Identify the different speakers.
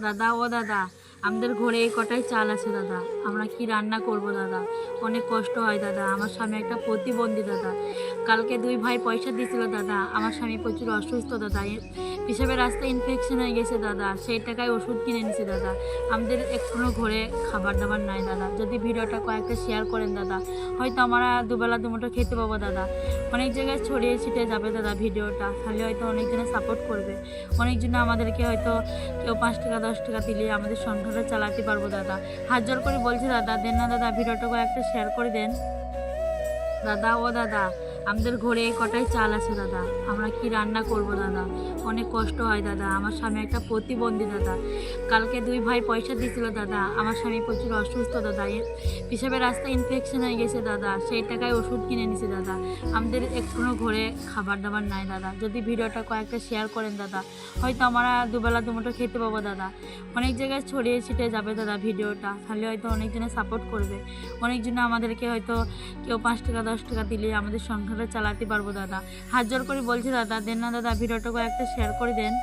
Speaker 1: দাদা ও দাদা, আমাদের ঘরে এই কটাই চাল আছে দাদা, আমরা কি রান্না করব দাদা? অনেক কষ্ট হয় দাদা, আমার স্বামী একটা প্রতিবন্ধী দাদা। কালকে দুই ভাই পয়সা দিয়েছিল দাদা, আমার স্বামী প্রচুর অসুস্থ দাদা, পেশাবের রাস্তায় ইনফেকশন হয়ে গেছে দাদা, সেই টাকায় ওষুধ কিনে নিছি দাদা। আমাদের এখনো ঘরে খাবার দাবার নাই দাদা, যদি ভিডিওটা কয়েকটা শেয়ার করেন দাদা, হয়তো আমরা দুবেলা দুমুঠো খেতে পাবো দাদা। অনেক জায়গায় ছড়িয়ে ছিটিয়ে যাবে দাদা ভিডিওটা, তাহলে হয়তো অনেকজনে সাপোর্ট করবে, অনেকজনে আমাদেরকে হয়তো কেউ 5 টাকা 10 টাকা দিলে আমাদের সংসারটা চালাতে পারবো দাদা। হাত জোর করে বলছি দাদা, দেন না দাদা, ভিডিওটা একটা শেয়ার করে দেন। দাদা ও দাদা, আমাদের ঘরে এই কটাই চাল আছে দাদা, আমরা কি রান্না করব দাদা? অনেক কষ্ট হয় দাদা, আমার স্বামী একটা প্রতিবন্ধী দাদা। কালকে দুই ভাই পয়সা দিয়েছিল দাদা, আমার স্বামী প্রচুর অসুস্থ দাদা, পেশাবের রাস্তায় ইনফেকশন হয়ে গেছে দাদা, সেই টাকায় ওষুধ কিনে নিছি দাদা। আমাদের এখনো ঘরে খাবার দাবার নাই দাদা, যদি ভিডিওটা কয়েকটা শেয়ার করেন দাদা, হয়তো আমরা দুবেলা দুমুঠো খেতে পাবো দাদা। অনেক জায়গায় ছড়িয়ে ছিটিয়ে যাবে দাদা ভিডিওটা, তাহলে হয়তো অনেকজনে সাপোর্ট করবে, অনেকজনে আমাদেরকে হয়তো কেউ 5 টাকা 10 টাকা দিলে আমাদের সংসারটা চালাতে পারবো দাদা। হাত জোর করে বলছি দাদা, দেন না দাদা, ভিডিওটা একটা শেয়ার করে দেন।